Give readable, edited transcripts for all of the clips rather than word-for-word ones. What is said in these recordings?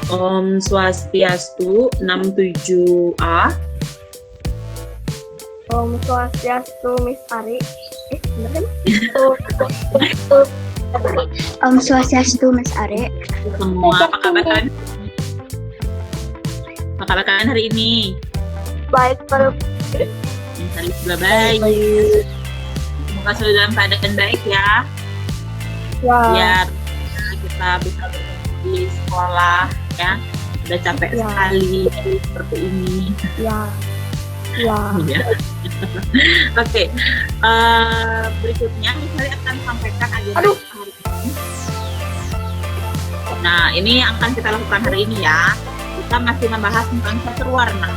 Om Swastiastu 67A. Om Swastiastu, Miss Ari. Bener kan? Om Swastiastu, Mas Are. Semua apa kabar kalian? Apa kabar kalian hari ini? Baik, Pak. Hari sudah baik. Semoga selalu dalam keadaan baik ya. Ya. Biar kita bisa bertemu di sekolah ya. Udah capek Ya. sekali seperti ini. Ya. Ya. Ya. Oke. Berikutnya saya akan sampaikan agenda Aduh. hari ini. Nah, ini yang akan kita lakukan hari ini ya. Kita masih membahas tentang catur warna.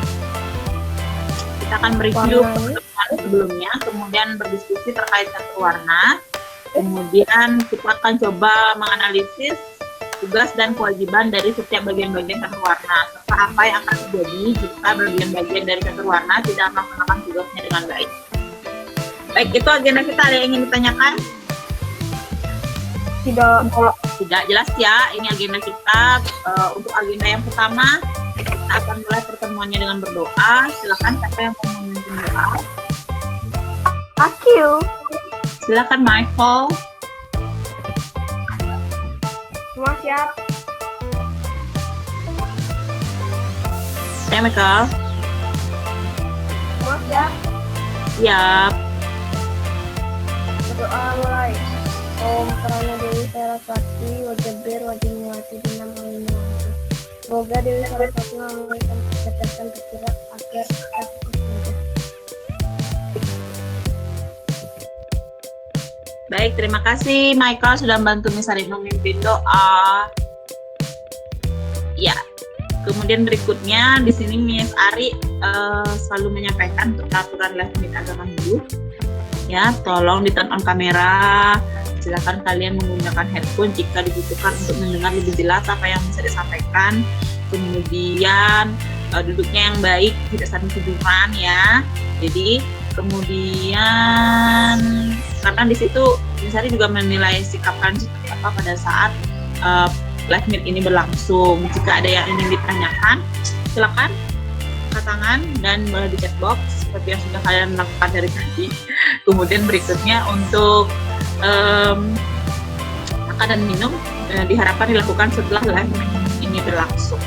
Kita akan mereview Warna. pertemuan sebelumnya, kemudian berdiskusi terkait catur warna. Kemudian kita akan coba menganalisis tugas dan kewajiban dari setiap bagian-bagian catur warna, serta apa yang akan terjadi jika bagian-bagian dari catur warna tidak melaksanakan tugasnya dengan baik. Baik, itu agenda kita. Ada yang ingin ditanyakan? Tidak. Tidak jelas ya. Ini agenda kita. Untuk agenda yang pertama, kita akan mulai pertemuannya dengan berdoa. Silakan siapa yang mau memimpin doa. Aku. Silakan Michael. Semua siap. Ya, Michael. Semua siap. Siap. Berdoa mulai. Om Prana Dewi Saraswati, Wajabir, Wajimwati, Dinam Aminawati. Semoga Dewi Saraswati memberikan kecerdasan pikiran agar kita fokus belajar. Baik, terima kasih Michael sudah membantu Miss Ari memimpin doa. Ya, kemudian berikutnya di sini Miss Ari selalu menyampaikan untuk peraturan live meet agama Hindu. Ya, tolong di turn on kamera. Silakan kalian menggunakan headphone jika dibutuhkan untuk mendengar lebih jelas apa yang bisa disampaikan. Kemudian duduknya yang baik, tidak saling tiduran ya. Jadi kemudian karena di situ Miss Ari juga menilai sikap kalian seperti apa pada saat live meet ini berlangsung. Jika ada yang ingin ditanyakan, silakan angkat tangan dan boleh di chat box seperti yang sudah kalian lakukan dari tadi. Kemudian berikutnya untuk makan dan minum diharapkan dilakukan setelah live ini berlangsung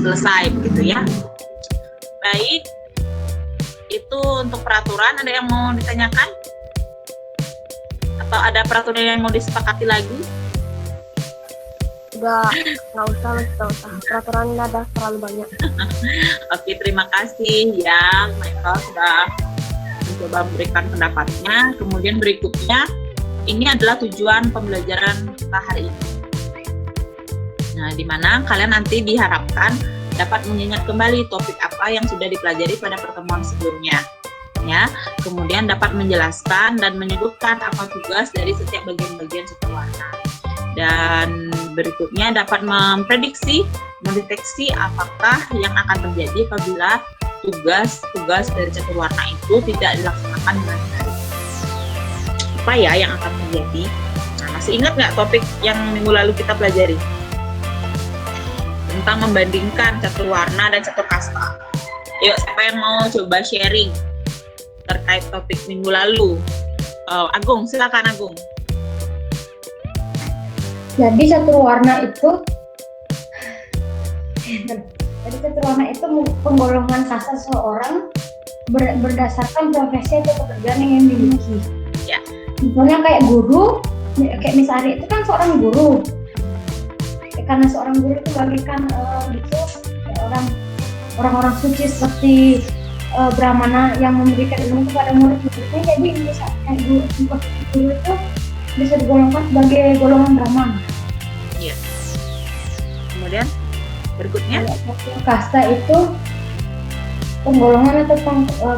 selesai begitu ya. Baik, itu untuk peraturan. Ada yang mau ditanyakan atau ada peraturan yang mau disepakati lagi? Nggak usah. Peraturannya ada terlalu banyak. Oke, terima kasih ya Michael sudah mencoba memberikan pendapatnya. Kemudian berikutnya, ini adalah tujuan pembelajaran kita hari ini. Nah, di mana kalian nanti diharapkan dapat mengingat kembali topik apa yang sudah dipelajari pada pertemuan sebelumnya. Ya, kemudian dapat menjelaskan dan menyebutkan apa tugas dari setiap bagian-bagian catur warna. Dan berikutnya dapat memprediksi, mendeteksi apakah yang akan terjadi apabila tugas dari catur warna itu tidak dilaksanakan dengan baik. Apa ya yang akan terjadi? Nah, masih ingat nggak topik yang minggu lalu kita pelajari? Tentang membandingkan catur warna dan catur kasta. Yuk, siapa yang mau coba sharing terkait topik minggu lalu? Agung, silakan Agung. Jadi catur warna itu penggolongan kasta seseorang berdasarkan profesi atau pekerjaan yang dimiliki. Ya. Misalnya kayak guru, kayak Miss Ari itu kan seorang guru. Karena seorang guru itu bagaikan orang-orang suci seperti Brahmana yang memberikan ilmu kepada murid-muridnya. Jadi bisa kayak guru itu bisa digolongkan sebagai golongan Brahmana. Iya. Kemudian berikutnya, Kasta itu penggolongan atau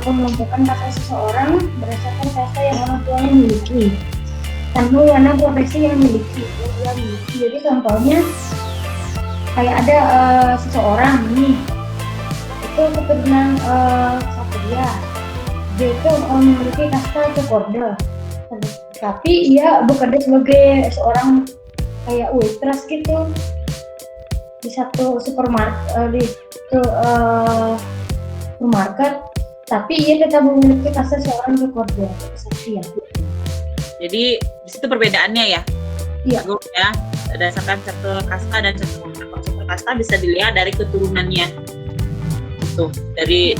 pengelompokan kasta seseorang berdasarkan kasta yang orang tuanya miliki, tanpa warna profesi yang miliki. Jadi contohnya kayak ada seseorang nih itu keturunan Ksatria, dia itu memiliki kasta Cokorda, tapi ia bekerja sebagai seorang kayak waitress gitu. di satu supermarket, tapi ia tetap memiliki kasta seorang recorder kesaksian. Jadi di situ perbedaannya ya. Iya. Agung ya, berdasarkan catur kasta dan catur warna. Kalau catur kasta bisa dilihat dari keturunannya. Tuh, dari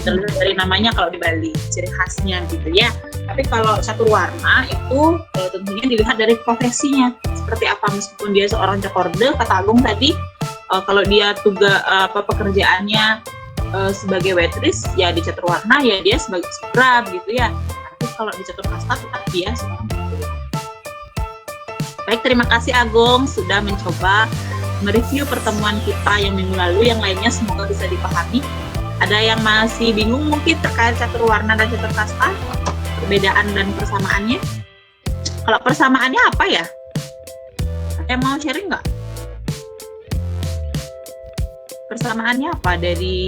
namanya kalau di Bali, ciri khasnya gitu ya. Tapi kalau catur warna itu tentunya dilihat dari profesinya. Seperti apa, meskipun dia seorang cakorde, kata Agung tadi, kalau dia pekerjaannya sebagai waitress, ya di catur warna ya dia sebagai scrub gitu ya. Tapi kalau di catur kasta tetap dia seorang cakorde. Baik, terima kasih Agung sudah mencoba mereview pertemuan kita yang minggu lalu. Yang lainnya semoga bisa dipahami. Ada yang masih bingung mungkin terkait catur warna dan catur kasta, perbedaan dan persamaannya? Kalau persamaannya apa ya? Ada yang mau sharing nggak? Persamaannya apa dari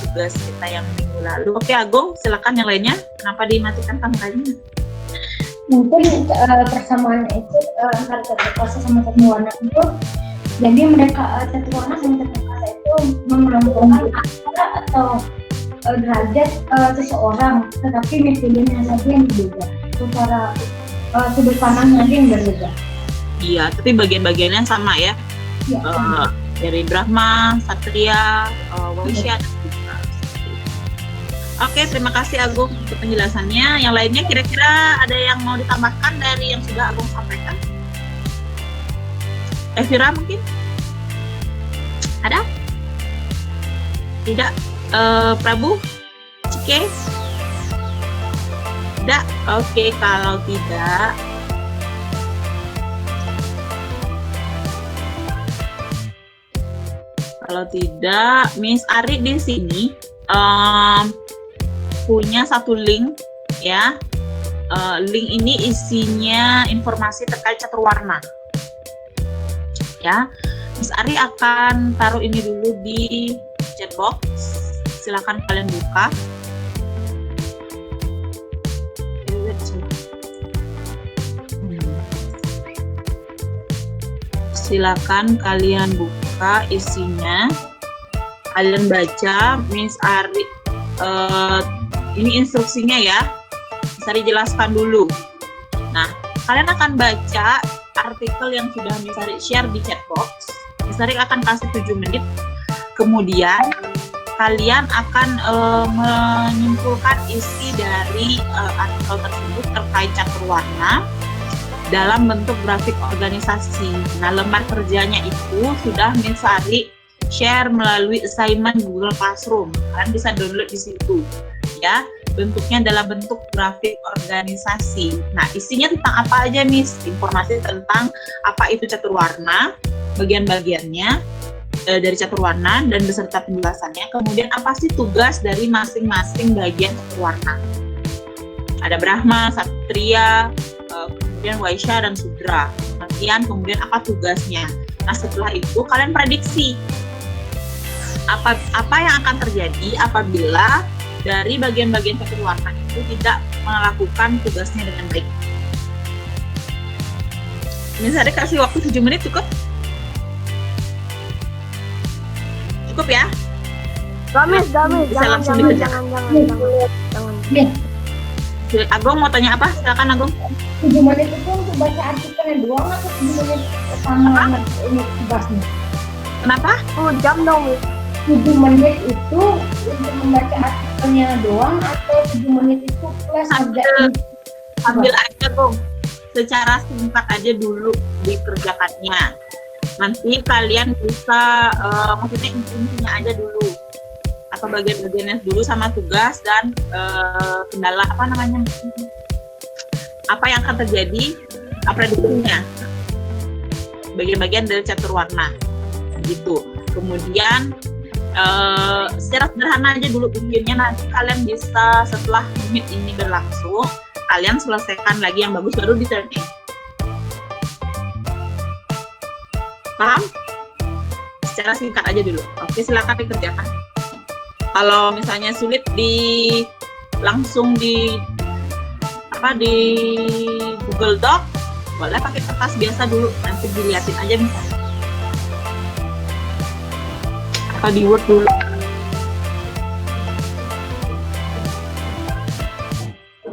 tugas kita yang minggu lalu? Oke Agung, silakan yang lainnya. Kenapa dimatikan kameranya? Mungkin persamaan itu antara catur kasta sama catur warna itu, jadi mereka catur warna sama catur kasta itu melambangkan akar atau derajat seseorang, tetapi metodenya saja yang berbeda, secara sudut pandangnya yang berbeda. Iya, tapi bagian-bagiannya sama ya. Ya, Dari Brahma, Satria, Waisya, dan Sudra. Oke, terima kasih Agung untuk penjelasannya. Yang lainnya kira-kira ada yang mau ditambahkan dari yang sudah Agung sampaikan? Evira mungkin? Ada? Tidak? Prabu? Cike? Tidak? Oke, kalau tidak, Miss Ari di sini punya satu link ya. Link ini isinya informasi terkait catur warna. Ya, Miss Ari akan taruh ini dulu di chat box. Silakan kalian buka. Silakan kalian buka isinya. Kalian baca, Miss Ari. Ini instruksinya ya. Miss Ari jelaskan dulu. Nah, kalian akan baca artikel yang sudah Miss Ari share di chat box. Miss Ari akan kasih 7 menit. Kemudian kalian akan menyimpulkan isi dari artikel tersebut terkait catur warna dalam bentuk grafik organisasi. Nah, lembar kerjanya itu sudah Miss Ari share melalui assignment Google Classroom. Kalian bisa download di situ. Ya, bentuknya dalam bentuk grafik organisasi. Nah, isinya tentang apa aja, Miss? Informasi tentang apa itu catur warna, bagian-bagiannya dari catur warna dan beserta penjelasannya. Kemudian apa sih tugas dari masing-masing bagian catur warna? Ada Brahma, Satria, kemudian Waisya dan Sudra. Kemudian apa tugasnya? Nah, setelah itu kalian prediksi apa yang akan terjadi apabila dari bagian-bagian catur warna itu tidak melakukan tugasnya dengan baik. Misalnya kasih waktu 7 menit cukup? Cukup ya? Gamis, Bisa langsung dikerjakan. jangan. Agung mau tanya apa? Silakan Agung. 7 menit itu untuk baca artikelnya doang atau 7 menit sama ini tugasnya? Kenapa? Jam dong, Miss. 7 menit itu untuk membaca artikelnya doang atau 7 menit itu plus Ambil aja Agung. Secara singkat aja dulu dikerjakannya. Nanti kalian bisa maksudnya intinya aja dulu atau bagian-bagiannya dulu sama tugas dan kendala apa yang akan terjadi prediksinya, bagian-bagian dari catur warna gitu. Kemudian secara sederhana aja dulu bikinnya, nanti kalian bisa setelah unit ini berlangsung kalian selesaikan lagi yang bagus baru di turn in. Paham? Secara singkat aja dulu. Oke, silakan dikerjakan. Kalau misalnya sulit langsung di Google Doc, boleh pakai kertas biasa dulu, nanti dilihatin aja misalnya. atau di Word dulu.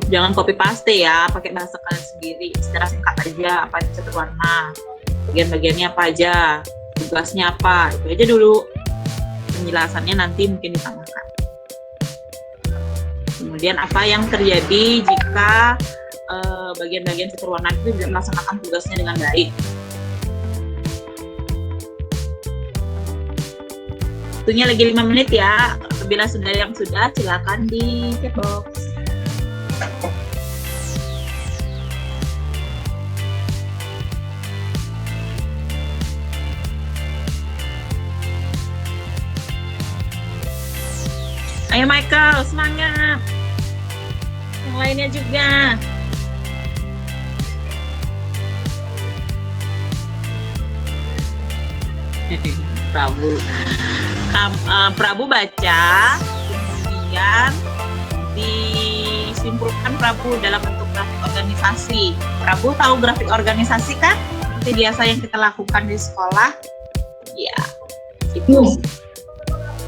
Jangan copy paste ya, pakai bahasa kalian sendiri. Secara singkat aja, apa itu catur warna, bagian-bagiannya apa aja, tugasnya apa, itu aja dulu. Penjelasannya nanti mungkin ditambahkan. Kemudian apa yang terjadi jika bagian-bagian catur warna itu tidak melaksanakan tugasnya dengan baik. Waktunya lagi 5 menit ya. Apabila sudah yang sudah, silakan di chat box. Ayo Michael, semangat. Yang lainnya juga. Prabu baca, kemudian disimpulkan Prabu dalam bentuk grafik organisasi. Prabu tahu grafik organisasi kan? Seperti biasa yang kita lakukan di sekolah. Ya, itu.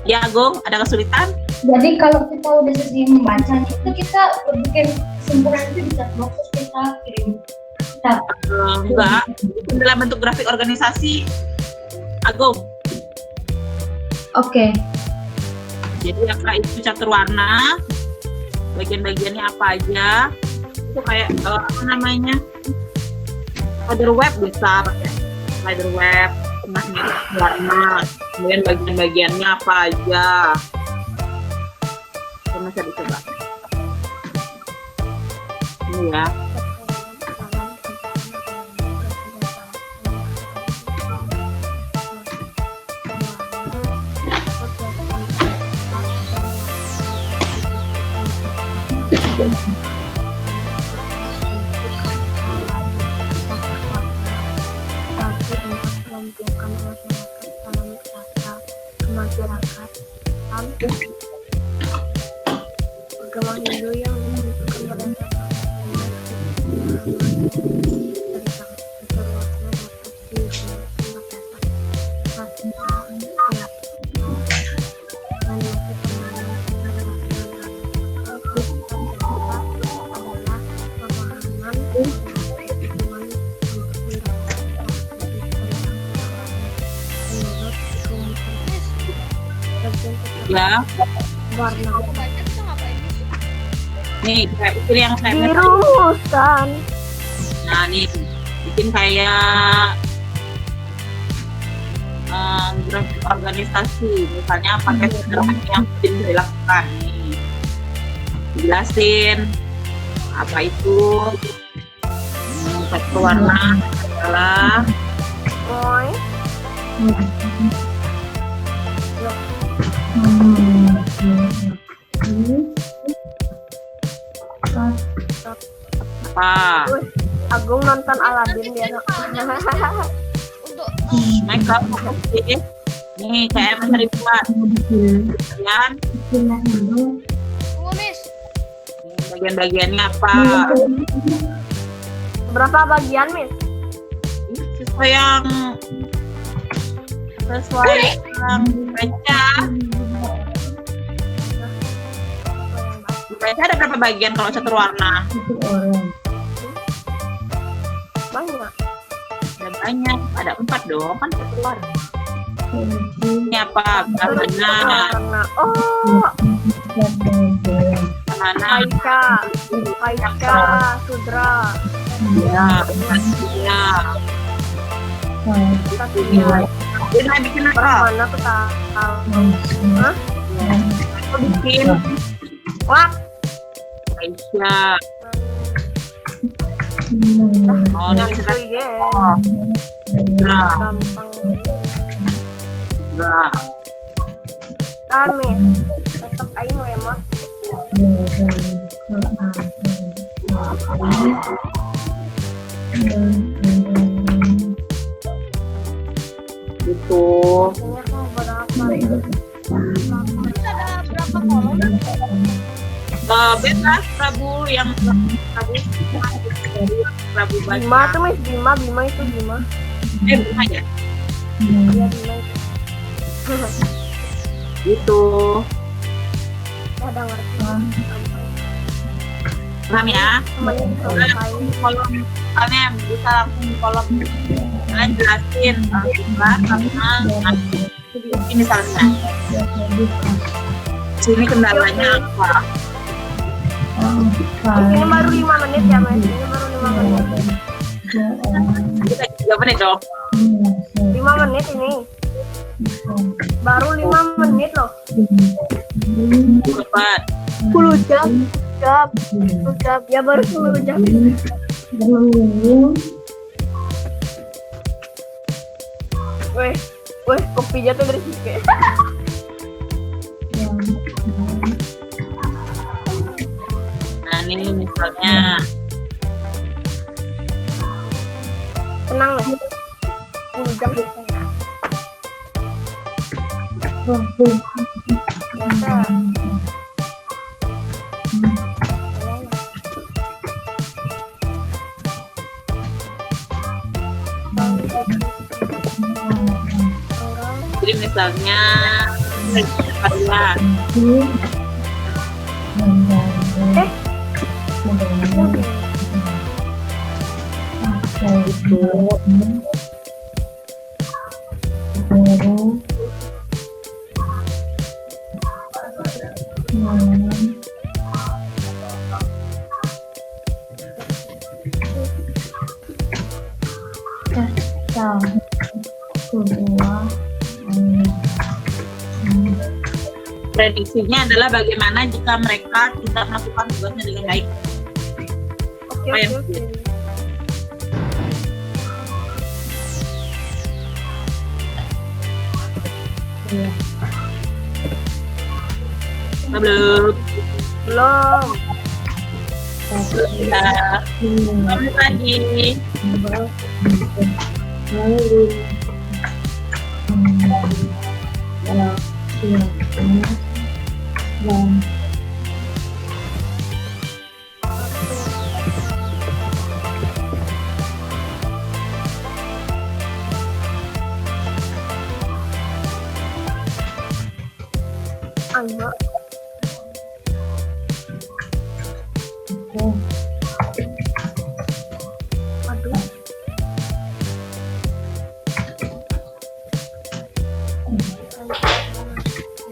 Ya, Agung, ada kesulitan? Jadi kalau kita udah selesai membacanya itu kita bikin kesimpulan itu di chat box terus kita kirim. Enggak, itu dalam bentuk grafik organisasi. Agung. Oke. Jadi apa itu catur warna, bagian-bagiannya apa aja, itu kayak apa namanya, slider web bisa pakai slider web, tengahnya warna, kemudian bagian-bagiannya apa aja, itu bisa dicoba. Ini ya. Agama Hindu yang menunjukkan Ya, warna nih kayak bikin yang kayak dirumuskan. nah nih bikin kayak grafik organisasi, misalnya pakai sederhana yang mungkin dilakukan nih, jelasin apa itu catur warna adalah Boy. apa. Agung nonton Aladin dia. Untuk Michael fokus nih kayak menteri buat kemudian Miss. bagian-bagiannya apa Berapa bagian, Miss? sesuai yang baca. Baca ada berapa bagian kalau catur warna? Banyak. Ada banyak, ada 4 dong kan catur warna. Ini apa? Mana? Warna. Oh, Mana? Aika, Sudra. Ya, ya. Katanya. Ini bikin apa? Mana aku tahu. Hah? Aku bikin Wah, Aisyah. Oh, ini itu kita ya. nah, Gampang. nah. Kami tetap aing lemot. Gitu. Ini aku berapa ya? Ada berapa kolom? Bebas Prabu yang Prabu Bima baca. tuh, Miss. Bima itu Bima. Bima ya. Iya, Bima itu. Gitu. Ada ngerti. Paham ya? Temennya selesai. Kolom misalnya bisa langsung di kolom kalian jelasin jumlah sama ini misalnya sini kendalanya apa. Ini baru 5 menit ya Mas. Ini baru 5 menit. Kita 3 menit dong. 5 menit ini. Baru 5 menit loh. Cepat. 10 jam. 10 jam. Ya baru 10 jam. Weh, kopinya tuh dari sini. Nah ini misalnya Tenang lah. 10 jam biasanya. Biasa. jadi misalnya kalian prediksinya adalah bagaimana jika mereka tidak melakukan tugasnya dengan baik. Oke. Belum. Belum. Sudah. Lanjut lagi. Ayo. Aduh.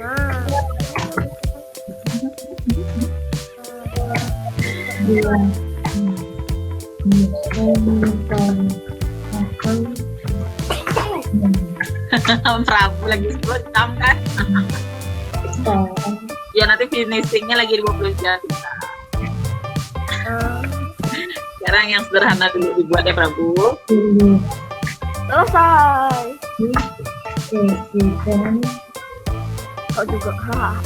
Nah. Prabu lagi 10 jam kan? Ya nanti finishingnya lagi 20 jam. Sekarang yang sederhana dulu dibuat ya Prabu. Selesai. Kau juga Miss.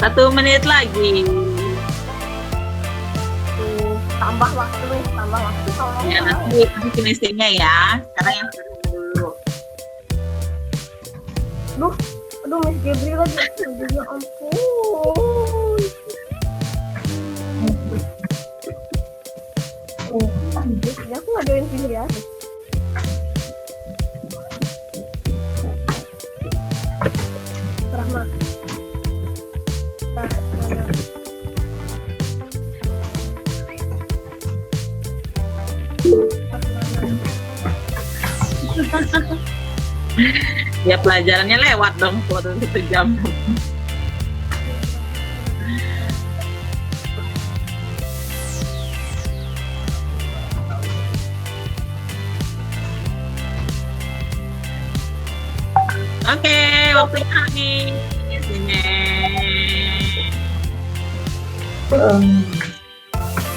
1 menit lagi. Tambah waktu Miss, tambah waktu tolong. Ya nanti finishingnya ya. Sekarang yang sederhana dulu. Aduh Miss Gabriel lagi. Aduh, ya ampun. Ya aku nggak join sini ya. Rahma. Ya pelajarannya lewat dong waktu 1 jam. Oke, waktunya habis. Sini.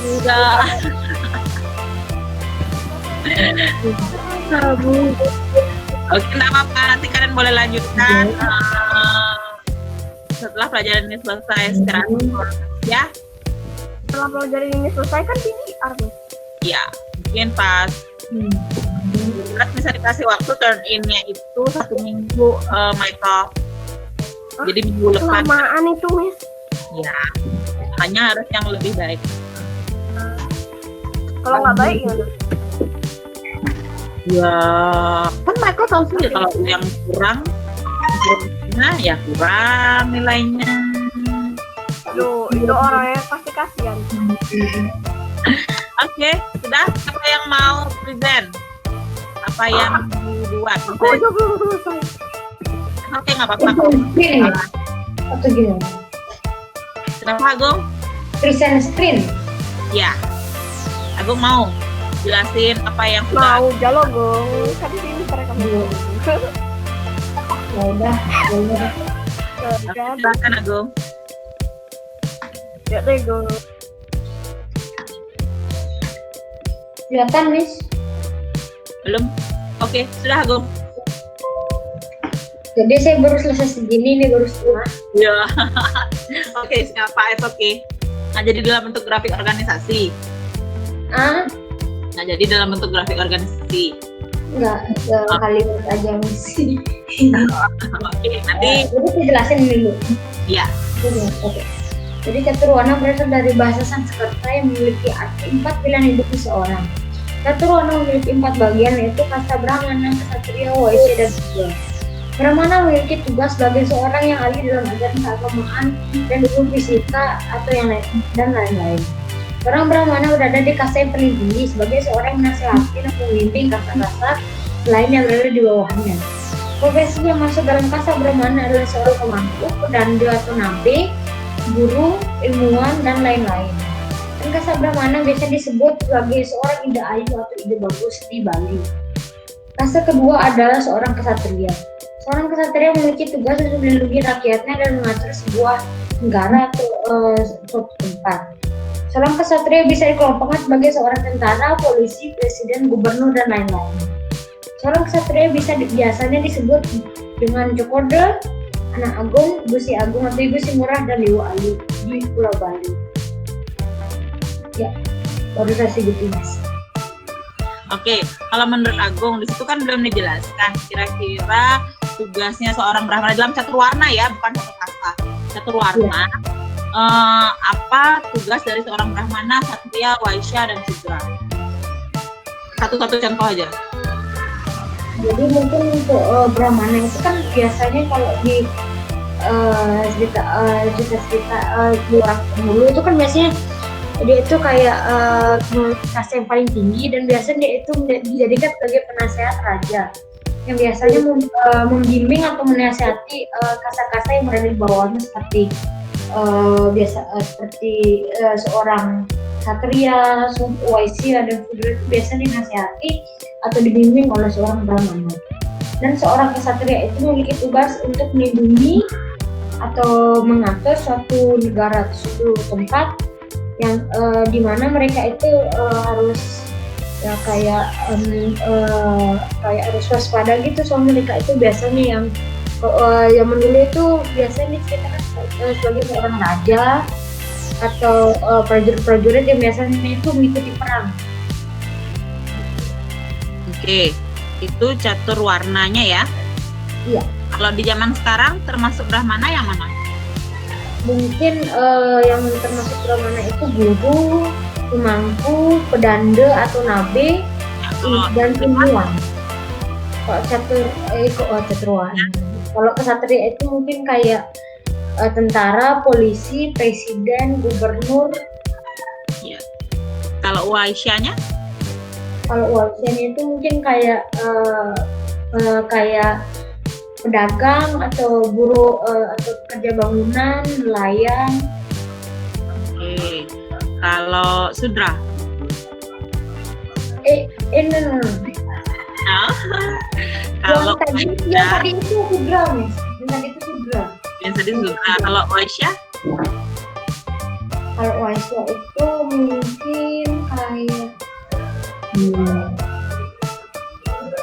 Sudah. Oke, enggak apa-apa. Nanti kalian boleh lanjutkan setelah pelajaran ini selesai sekarang ya. Setelah pelajaran ini selesai kan PDR Miss. Ya, mungkin pas bisa dikasih waktu turn in-nya itu 1 minggu Michael. Jadi minggu depan. Kelamaan itu Miss. Ya, hanya harus yang lebih baik. Kalau nggak baik gimana? Ya, kan Michael tahu sendiri kalau yang kurang, nah ya kurang nilainya. Aduh, itu orangnya pasti kasihan. Oke, sudah. Siapa yang mau present? Apa yang dibuat? Aku udah belum selesai. Oke, nggak apa-apa. Screen ya? Atau gimana? Kenapa Agung? Present screen. Ya, Agung mau jelasin apa yang sudah. Mau jalo gong. Kan di sini mereka mau. Ya udah, boleh. Silakan Agung. Ya deh gong. Kelihatan, Miss? Belum? Oke, sudah Agung. Jadi saya baru selesai segini nih, baru setengah. Ya. Oke, siapa? Oke. Nah, jadi dalam bentuk grafik organisasi. Ah, Nah, jadi dalam bentuk grafik organisasi. enggak kalimat aja, Miss. Oke, nanti Jadi saya jelasin dulu. ya. Oke. Jadi catur warna berasal dari bahasa Sanskerta yang memiliki arti 4 pilihan hidup seseorang. Catur warna memiliki 4 bagian, yaitu kasta, brahmana, ksatria, waisya, dan sudra. Brahmana memiliki tugas sebagai seorang yang ahli dalam ajaran keagamaan dan ilmu fisika atau yang lain dan lain-lain. Orang Brahmana berada di kasta yang paling tinggi sebagai seorang yang menasihati dan membimbing kasta-kasta lain yang berada di bawahnya. Profesi yang masuk dalam kasta Brahmana adalah seorang pemangku, pedanda atau nabi, guru, ilmuwan, dan lain-lain. Dan kasta Brahmana biasanya disebut sebagai seorang ida ayu atau ida bagus di Bali. Kasta kedua adalah seorang ksatria. Seorang ksatria memiliki tugas untuk melindungi rakyatnya dan mengatur sebuah negara atau suatu tempat. Seorang ksatria bisa dikelompokkan sebagai seorang tentara, polisi, presiden, gubernur, dan lain-lain. Seorang ksatria biasanya disebut dengan Cokoda, Anak Agung, Gusi Agung, atau Ibu Si Murah, dan Dewa Ayu di Pulau Bali. Ya, baru saya sebutin, Mas. Oke, kalau menurut Agung di situ kan belum dijelaskan kira-kira tugasnya seorang Brahmana dalam catur warna ya, bukan satu kasta. Catur warna. Apa tugas dari seorang Brahmana, Ksatria, Waisya, dan Sudra? Satu-satu contoh aja. Jadi mungkin untuk Brahmana itu kan biasanya kalau di cerita di orang dulu itu kan biasanya dia itu kayak kasta yang paling tinggi dan biasanya dia itu dijadikan sebagai penasehat raja yang biasanya membimbing atau menasihati kasta-kasta yang berada di bawahnya seperti seperti seorang Ksatria, Waisya, dan Sudra itu biasanya dinasihati atau dibimbing oleh seorang Brahmana. Dan seorang Ksatria itu memiliki tugas untuk melindungi atau mengatur suatu negara atau suatu tempat yang dimana mereka itu harus ya kayak harus waspada gitu, soalnya mereka itu biasanya yang zaman dulu itu biasanya diceritakan sebagai seorang raja atau prajurit-prajurit yang biasanya itu mengikuti perang. Oke, itu catur warnanya ya. Iya. Kalau di zaman sekarang termasuk Brahmana yang mana? Mungkin yang termasuk Brahmana itu guru, pemangku, pedanda atau nabe, dan ilmuwan. Kalau catur warna. Kalau ksatria itu mungkin kayak tentara, polisi, presiden, gubernur. Ya. Kalau Waisyanya? Kalau waisianya itu mungkin kayak kayak pedagang atau buruh atau pekerja bangunan, nelayan. Oke. Kalau Sudra? No. Kalau yang tadi itu Sudra, Miss. Yang tadi itu Sudra. Yang tadi Sudra. Kalau Waisya? Kalau Waisya itu mungkin kayak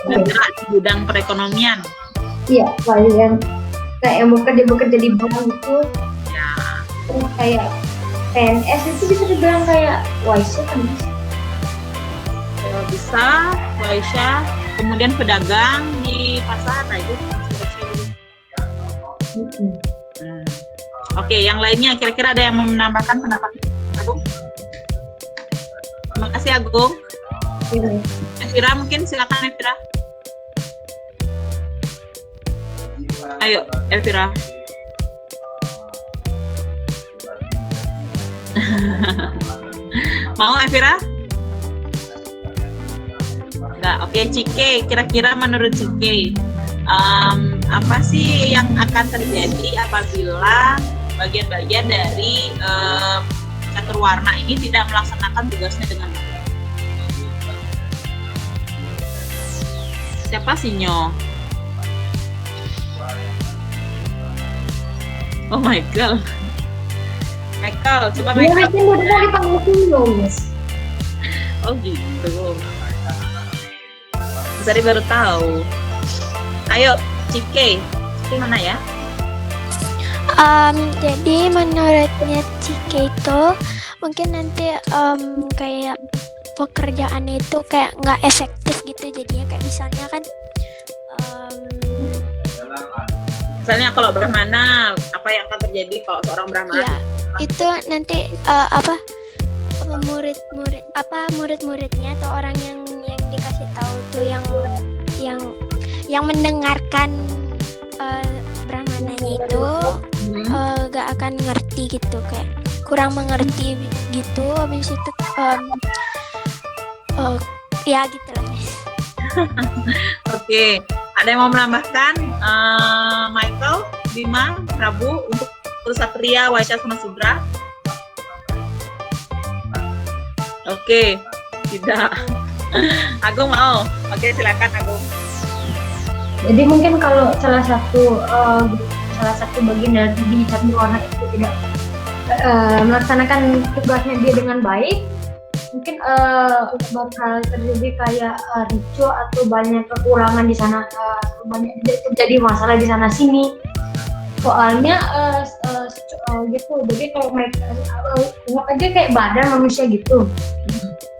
Bergerak di bidang perekonomian. iya, kayak yang bekerja di bank itu. Ya. Terus kayak PNS itu bisa dibilang kayak Waisya kan, Miss? Bisa Waisya, kemudian pedagang di pasar, nah itu Oke, yang lainnya kira-kira ada yang mau menambahkan pendapat Agung? Terima kasih Agung. Iya. Evira mungkin, silakan Evira. Ayo Evira. Mau Evira? Enggak. Oke, Cike, kira-kira menurut Cike apa sih yang akan terjadi apabila bagian-bagian dari catur warna ini tidak melaksanakan tugasnya dengan baik? Siapa sih Nyo? Oh my god. Michael, coba Dia Michael. bikin udah dipanggil dong, Mas. Oh gitu. Dari baru tahu. Ayo, Cike. Cike mana ya? Jadi menurutnya Cike itu mungkin nanti kayak pekerjaan itu kayak nggak efektif gitu, jadinya kayak misalnya kan Misalnya kalau Brahmana, apa yang akan terjadi kalau seorang Brahmana? ya itu nanti murid-muridnya atau orang yang dikasih tahu tuh yang mendengarkan Brahmananya itu gak akan ngerti gitu, kayak kurang mengerti gitu. Habis itu ya gitu lah guys. Oke, ada yang mau menambahkan? Michael, Bima, Prabu untuk Satria, Waisya sama Sudra? Oke, tidak. Agung mau? Oke, silakan Agung. Jadi mungkin kalau salah satu bagian dari di catur warna itu tidak melaksanakan tugasnya dia dengan baik, mungkin bakal terjadi kayak ricu atau banyak kekurangan di sana, banyak terjadi masalah di sana sini. Soalnya gitu. Jadi kalau mereka anggap aja kayak badan manusia gitu.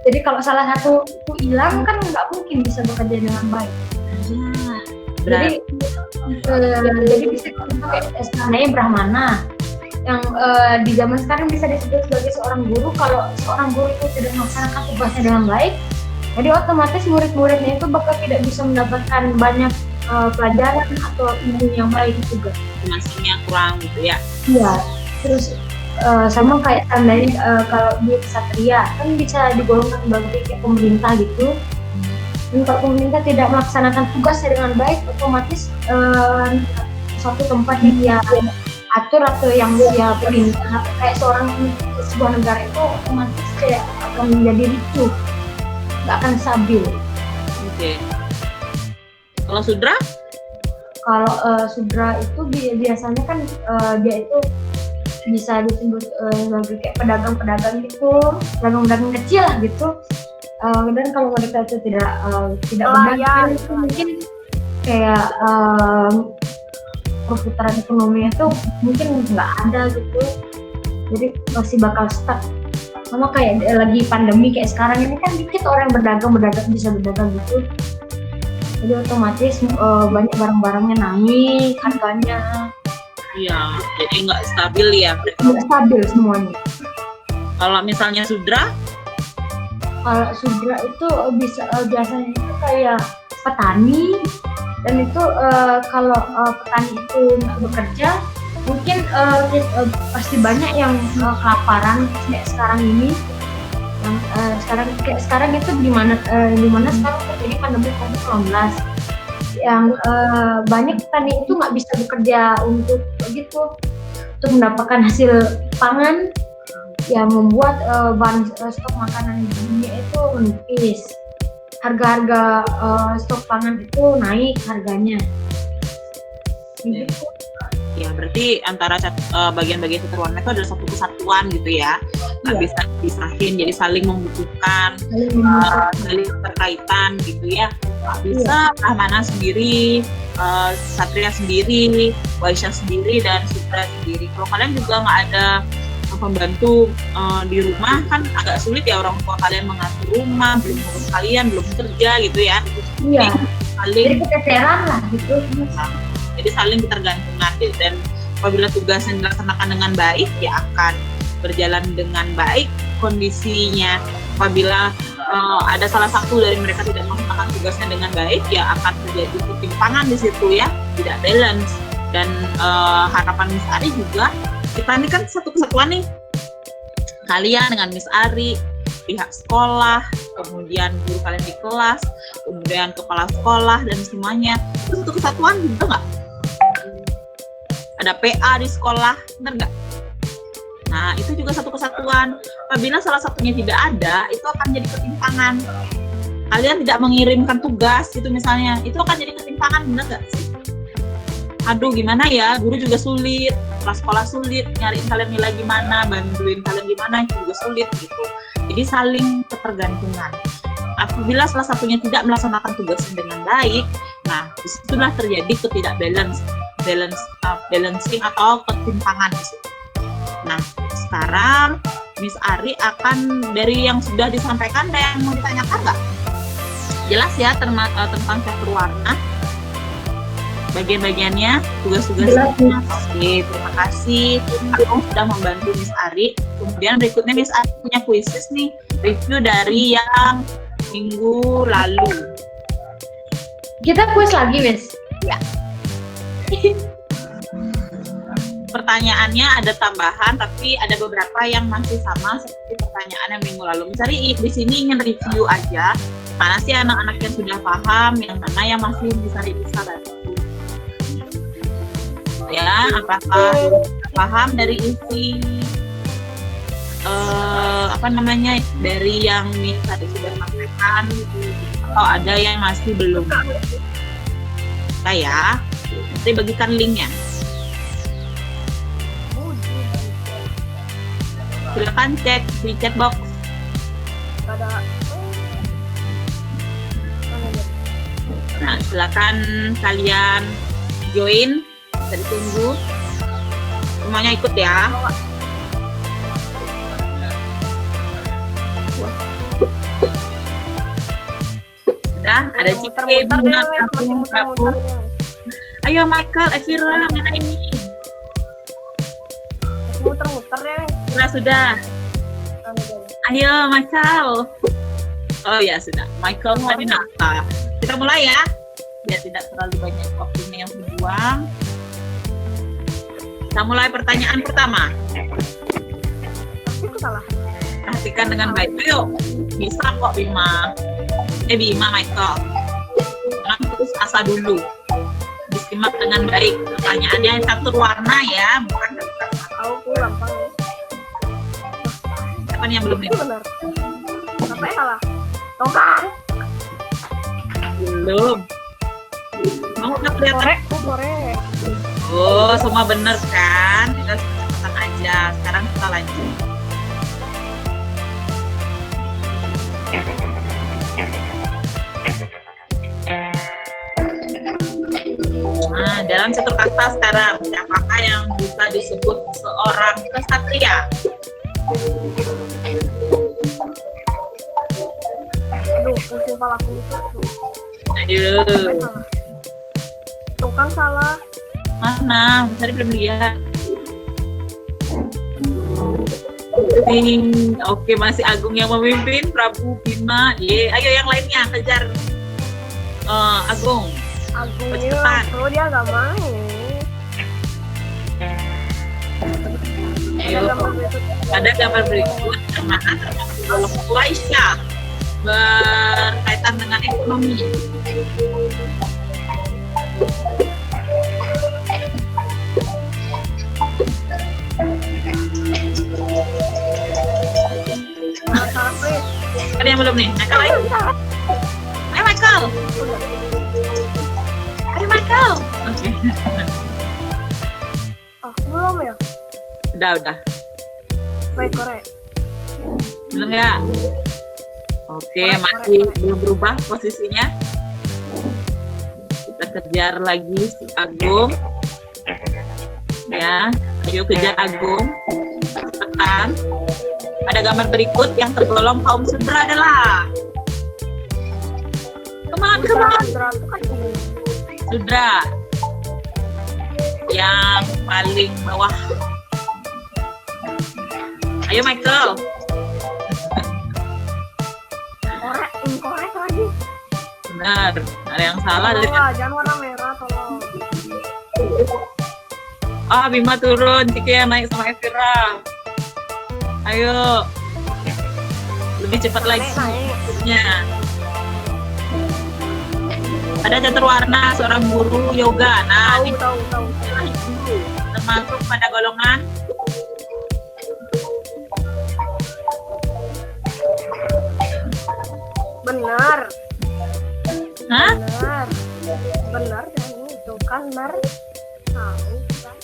Jadi kalau salah satu itu hilang kan nggak mungkin bisa bekerja dengan baik. Jadi bisa kayak sebenarnya Brahmana yang di zaman sekarang bisa disebut sebagai seorang guru. Kalau seorang guru itu tidak melaksanakan tugasnya dengan baik, jadi otomatis murid-muridnya itu bakal tidak bisa mendapatkan banyak pelajaran atau ilmu yang baik juga. Masihnya kurang gitu ya. Iya. Terus sama kayak tandanya kalau di Ksatria kan bisa digolongkan sebagai kayak pemerintah gitu. Dan kalau pemerintah tidak melaksanakan tugasnya dengan baik, otomatis suatu tempat yang dia atur atau yang dia perintah kayak sebuah negara itu otomatis kayak akan menjadi ricuh, nggak akan stabil. Oke. Kalau Sudra? Kalau Sudra itu biasanya kan dia itu bisa disebut sebagai kayak pedagang-pedagang gitu, pedagang-pedagang kecil lah gitu. Dan kalau mereka itu tidak benar, itu mungkin kayak perputaran ekonomi itu mungkin nggak ada gitu, jadi masih bakal stuck. Sama kayak lagi pandemi kayak sekarang ini kan dikit orang berdagang bisa berdagang gitu, jadi otomatis banyak barang-barangnya naik harganya. Iya, jadi nggak stabil ya. Nggak stabil semuanya. Kalau misalnya Sudra? Kalau Sudra itu biasanya itu kayak petani, dan itu kalau petani itu nggak bekerja, mungkin pasti banyak yang kelaparan kayak sekarang ini. Yang sekarang itu di mana sekarang terjadi pandemi COVID-19, yang banyak petani itu nggak bisa bekerja untuk mendapatkan hasil pangan, yang membuat bahan stok makanan di dunia itu menipis. Harga-harga stok pangan itu naik harganya. Gitu. Ya, berarti antara bagian-bagian catur warna itu adalah satu kesatuan gitu ya. Nggak bisa dipisahin, jadi saling membutuhkan, saling terkaitan gitu ya. Nggak bisa Brahmana sendiri, Satria sendiri, Waisya sendiri, dan Sudra sendiri. Kalau kalian juga nggak ada pembantu di rumah, kan agak sulit ya orang tua kalian mengatur rumah, belum ngurus kalian, belum kerja gitu ya. Iya. Jadi Saling keteteran lah gitu. Jadi saling ketergantungan gitu. Dan apabila tugasnya dilaksanakan dengan baik, ya akan berjalan dengan baik kondisinya. Apabila ada salah satu dari mereka tidak melaksanakan tugasnya dengan baik, ya akan terjadi ketimpangan di situ ya, tidak balance. Dan harapan Miss Ari juga, kita ini kan satu kesatuan nih, kalian dengan Miss Ari, pihak sekolah, kemudian guru kalian di kelas, kemudian kepala sekolah dan semuanya, itu satu kesatuan, bener nggak? Ada PA di sekolah, bener nggak? Nah, itu juga satu kesatuan. Apabila salah satunya tidak ada, itu akan jadi ketimpangan. Kalian tidak mengirimkan tugas, gitu misalnya, itu akan jadi ketimpangan, bener nggak sih? Aduh, gimana ya? Guru juga sulit, kelas sekolah sulit, nyariin kalian nilai gimana, bantuin kalian gimana, itu juga sulit, gitu. Jadi saling ketergantungan. Apabila salah satunya tidak melaksanakan tugasnya dengan baik, nah disitulah terjadi balancing atau ketimpangan di situ. Nah, sekarang Miss Ari akan dari yang sudah disampaikan, ada yang mau ditanyakan nggak? Jelas ya tentang catur warna, bagian-bagiannya, tugas-tugasnya. Oke, terima kasih. Aku sudah membantu Miss Ari. Kemudian berikutnya Miss Ari punya kuisis nih, review dari yang minggu lalu. Kita kuis lagi, Miss. Ya. Pertanyaannya ada tambahan, tapi ada beberapa yang masih sama seperti pertanyaan yang minggu lalu. Misalnya di sini ingin review aja, mana sih anak-anak yang sudah paham, yang mana yang masih bisa bantu. Ya, apakah paham dari isi dari yang Miss tadi sudah sampaikan, atau ada yang masih belum? Saya nanti bagikan linknya. Silakan cek di chat box. Nah, silakan kalian join. Bisa ditunggu. Semuanya ikut ya. Sudah, ada Cike, Bunga, Kapu. Ayo Michael, Evira, mana ini? Muter-muter ya. Sudah. Ayo Michael. Oh ya sudah. Michael Hadinata. Kita mulai ya. Biar tidak terlalu banyak waktunya yang terbuang. Kita mulai pertanyaan pertama. Aku salah. Perhatikan dengan baik. Ayo. Bisa kok Bima. Bima Michael. Jangan putus asa dulu. Disimak dengan baik. Pertanyaannya catur warna ya, bukan catur asa. Aku gampang ya. Siapa nih yang belum nih? Itu benar. Apa ya salah? Tongkang. Belum. Mau udah kelihatan? Sore. Oh, semua bener kan? Kita cepatan aja. Sekarang kita lanjut. Nah, dalam catur kasta sekarang, apakah yang bisa disebut seorang kesatria? Aduh, pusing kepalaku itu. Ayo. Tongkang salah. Mana? Tadi belum lihat. Oke, masih Agung yang memimpin, Prabu, Bima. Ayo yang lainnya kejar. Agung. Agungnya, kalau dia nggak main. Ayo. Ada gambar berikut kemana termasuk Aisyah berkaitan dengan ekonomi. Ada yang belum nih? Michael, ayo. Ayo Michael. Ayo Michael. Oke. Belum ya? Udah. Baik, korek. Belum ya? Oke, masih belum berubah posisinya. Kita kejar lagi si Agung. Ya, ayo kejar Agung. Tekan. Ada gambar berikut yang tergolong kaum sudra adalah. Kemana? Sudra. Yang paling bawah. Ayo Michael. Benar. Ada yang salah dari. Tolong lah, jangan warna merah, tolong. Ah, Bima turun, Cike yang naik sama Evira. Ayo. Lebih cepat lagi. Naik. Ya. Ada catur warna seorang guru yoga. Nah, ini Tahu. termasuk pada golongan Benar. hah? Benar dan itu kan benar. Tahu kan.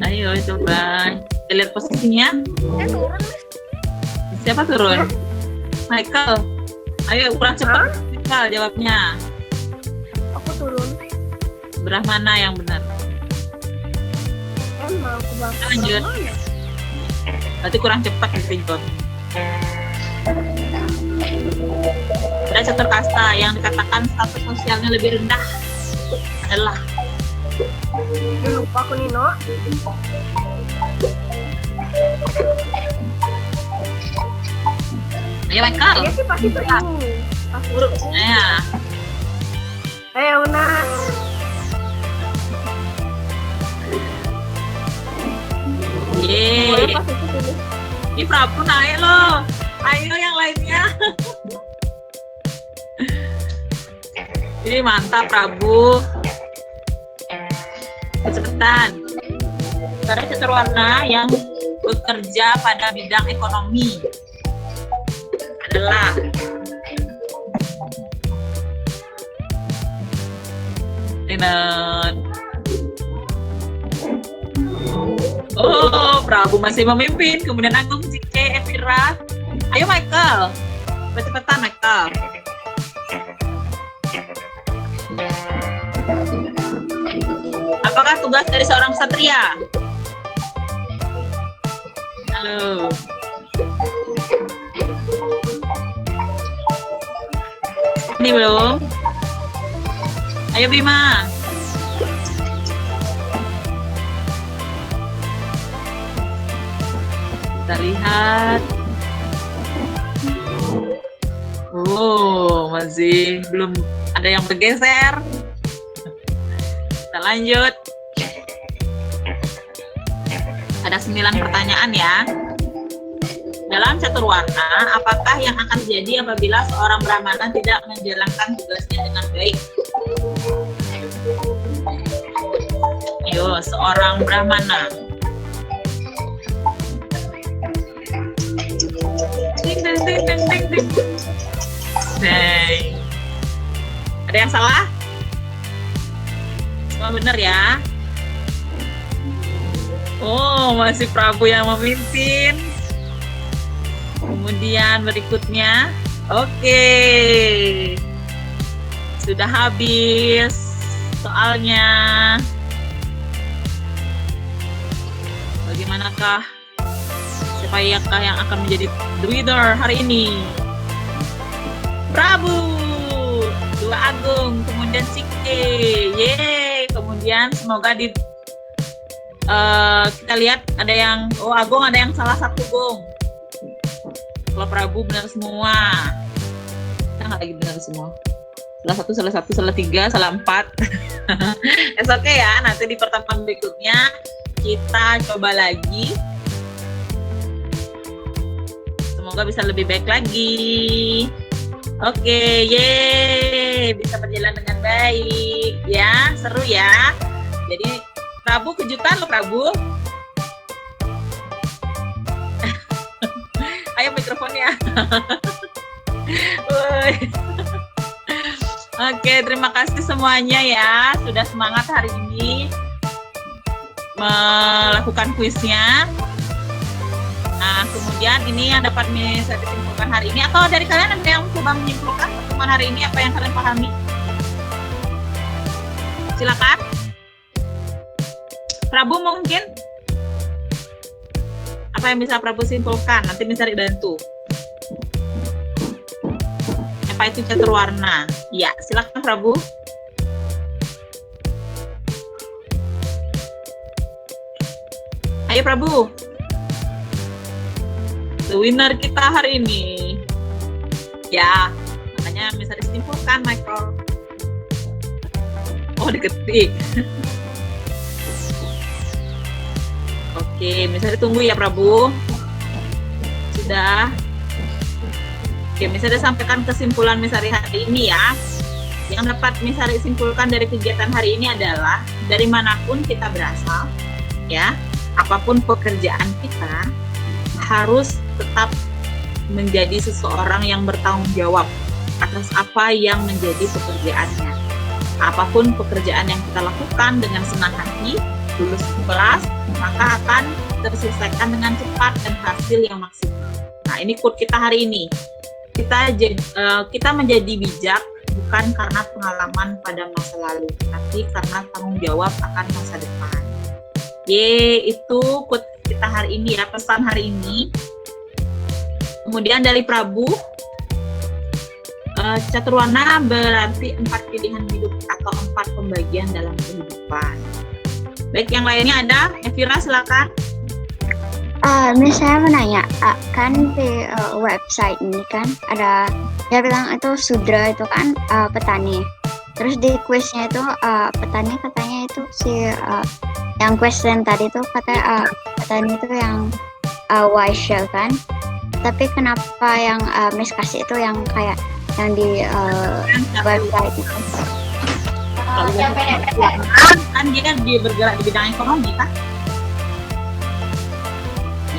Ayo coba kita lihat posisinya. Turun. Siapa turun? Michael. Ayo kurang cepat. Michael jawabnya. Aku turun. Belah mana yang benar? Emang aku bakal Lanjut. mana? Berarti kurang cepat gitu jawab. Ada catur kasta yang dikatakan status sosialnya lebih rendah adalah Lupa aku Nino. ayo Michael. Dia sih pasti tuh ini. Pasti Buruk. Ya. Ayo Una. Boleh Yeay. pasti itu sini. Ini Prabu naik loh. Ayo yang lainnya. Ini mantap Prabu. Kecepatan. Karena catur warna yang bekerja pada bidang ekonomi adalah Rinet. Oh, Prabu masih memimpin. Kemudian Agung, Cike, Evira. Ayo Michael. Cepetan Michael. Apakah tugas dari seorang ksatria? Halo. Ini belum? Ayo Bima. Kita lihat. Oh, masih belum ada yang bergeser. Kita lanjut. Ada 9 pertanyaan ya. Dalam catur warna, apakah yang akan terjadi apabila seorang brahmana tidak menjalankan tugasnya dengan baik? Ayo, seorang brahmana. Ding, ding, ding, ding, ding, ding. Hey. Ada yang salah? Semua benar ya? Oh, masih Prabu yang memimpin. Kemudian berikutnya, oke. Sudah habis soalnya. Bagaimanakah? Siapakah yang akan menjadi the winner hari ini? Prabu, dua Agung, kemudian Cike, yeay. Kemudian semoga kita lihat ada yang, Agung ada yang salah satu Gung. Kalau Prabu benar semua, kita nggak lagi benar semua. Salah satu, salah 3, salah 4. It's okay ya, nanti di pertemuan berikutnya kita coba lagi. Semoga bisa lebih baik lagi. Oke, yeay, bisa berjalan dengan baik. Ya, seru ya. Jadi, Prabu kejutan loh Prabu. Ayo mikrofonnya. Oke, terima kasih semuanya ya. Sudah semangat hari ini melakukan kuisnya. Nah, kemudian ini yang dapat saya simpulkan hari ini. Atau dari kalian ada yang coba menyimpulkan pertemuan hari ini, apa yang kalian pahami? Silakan. Prabu mungkin? Apa yang bisa Prabu simpulkan? Nanti bisa dibantu. Apa itu catur warna? Ya, silakan Prabu. Ayo Prabu. The winner kita hari ini. Ya, makanya Miss Rizky Simpulkan, Michael. Oh, diketik. Oke, misalnya tunggu ya, Prabu. Sudah. Oke, misalnya sampaikan kesimpulan Misari hari ini ya. Yang dapat Misari simpulkan dari kegiatan hari ini adalah dari manapun kita berasal, ya, apapun pekerjaan kita harus tetap menjadi seseorang yang bertanggung jawab atas apa yang menjadi pekerjaannya. Apapun pekerjaan yang kita lakukan dengan senang hati, lulus kelas, maka akan terselesaikan dengan cepat dan hasil yang maksimal. Nah, ini quote kita hari ini. Kita menjadi bijak bukan karena pengalaman pada masa lalu, tapi karena tanggung jawab akan masa depan. Itu quote kita hari ini ya, pesan hari ini. Kemudian dari Prabu, caturwana berarti 4 pilihan hidup atau 4 pembagian dalam kehidupan. Baik, yang lainnya ada, Evira silakan. Miss, saya mau nanya, kan di website ini kan ada, dia bilang itu Sudra itu kan petani. Terus di kuisnya itu petani katanya itu yang question tadi itu katanya petani itu yang Waisya kan. Tapi kenapa yang Miss kasih itu yang kayak yang di website itu? Kan dia kan bergerak di bidang ekonomi kan?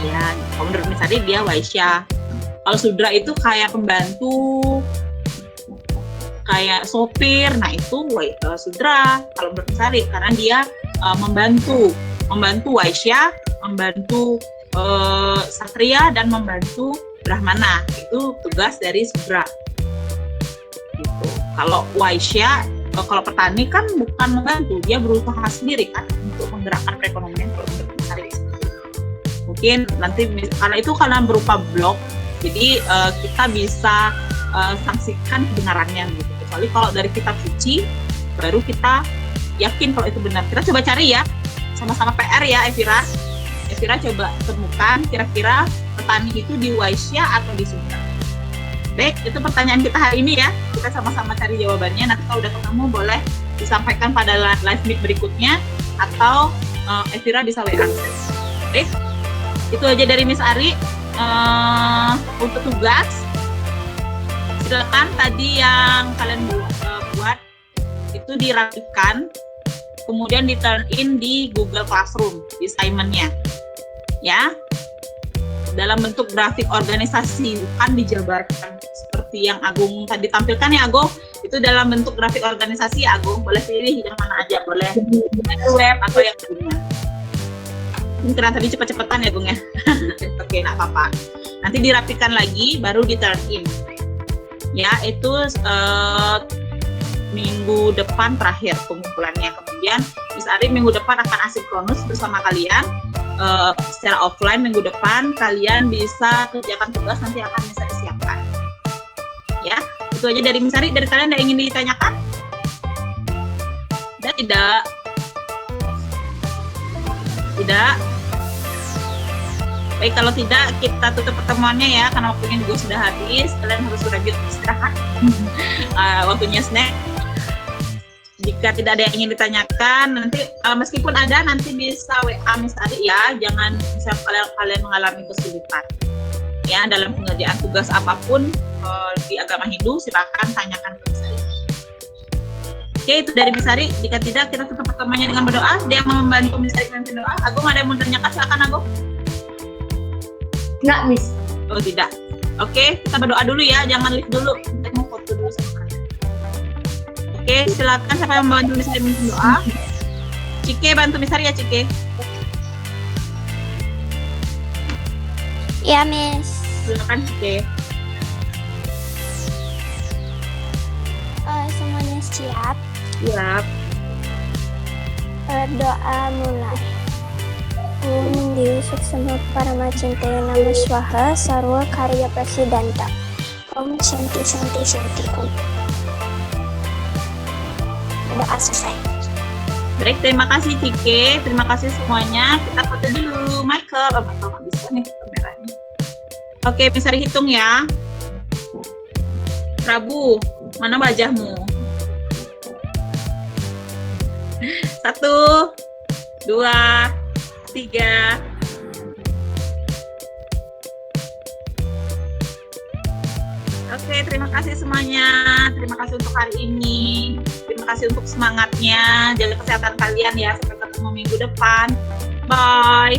Ya, kalau menurut Misari dia Waisya. Kalau Sudra itu kayak pembantu, kayak sopir. Nah itu Sudra kalau menurut Misari, karena dia membantu Waisya, membantu Satria dan membantu Brahmana. Itu tugas dari Sudra. Gitu. Kalau Waisya, kalau petani kan bukan membantu, dia berusaha sendiri kan untuk menggerakkan perekonomian. Kalau menurut Misari, mungkin nanti karena berupa blog, jadi kita bisa saksikan kebenarannya gitu. Kecuali kalau dari kitab suci, baru kita yakin kalau itu benar. Kita coba cari ya, sama-sama PR ya, Evira. Evira coba temukan kira-kira petani itu di Waisya atau di Sudra. Baik, itu pertanyaan kita hari ini ya. Kita sama-sama cari jawabannya. Nanti kalau udah ketemu boleh disampaikan pada live meet berikutnya atau Evira bisa WA. Baik, itu aja dari Miss Ari. Untuk tugas, silakan tadi yang kalian buat itu dirapikan, kemudian di turn in di Google Classroom di assignment-nya, ya, dalam bentuk grafik organisasi, bukan dijabarkan seperti yang Agung tadi tampilkan ya, Agung. Itu dalam bentuk grafik organisasi ya, Agung. Boleh pilih yang mana aja, boleh web atau yang punya. Karena tadi cepet-cepetan ya, Bung ya. Oke, nggak apa-apa. Nanti dirapikan lagi, baru di turn in. Ya, itu minggu depan terakhir pengumpulannya. Kemudian Miss Ari minggu depan akan asinkronus bersama kalian. Secara offline minggu depan kalian bisa kerjakan tugas, nanti akan bisa disiapkan. Ya, itu aja dari Miss Ari. Dari kalian ada yang ingin ditanyakan? Tidak. Baik, kalau tidak kita tutup pertemuannya ya, karena waktunya juga sudah habis. Kalian harus lanjut istirahat. Waktunya snack. Jika tidak ada yang ingin ditanyakan, nanti meskipun ada, nanti bisa WA Miss Ari ya. Jangan bisa kalian mengalami kesulitan. Ya, dalam pengerjaan tugas apapun di agama Hindu, silakan tanyakan ke Miss Ari. Oke, itu dari Miss Ari. Jika tidak, kita tutup pertemuannya dengan berdoa. Dia mau membantu Miss Ari dengan berdoa. Agung, ada yang mau ditanyakan? Silakan, Agung. Enggak, Miss. Oh, tidak. Oke, kita berdoa dulu ya. Jangan lift dulu. Kita mau foto dulu sama kalian. Oke, silakan siapa yang membantu Miss Ari dengan doa. Cike, bantu Miss Ari ya, Cike. Ya, Miss. Silakan, Cike. Semuanya siap. Siap. Doa mulai. Om Dewi Suksema Paramacintaya Nama Swaha Sarwa Karya Prasidanta. Om Shanti Shanti Shanti Om. Doa selesai. Baik, terima kasih Cike. Terima kasih semuanya. Kita foto dulu. Michael. Oh, Michael nggak bisa nih kameranya. Oke, Miss Ari hitung ya. Prabu, Mana wajahmu? 1, 2, 3. Oke, terima kasih semuanya. Terima kasih untuk hari ini. Terima kasih untuk semangatnya. Jaga kesehatan kalian ya. Sampai ketemu minggu depan. Bye.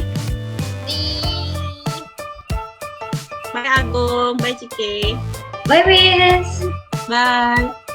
Bye Agung. Bye Cike. Bye, Miss. Bye.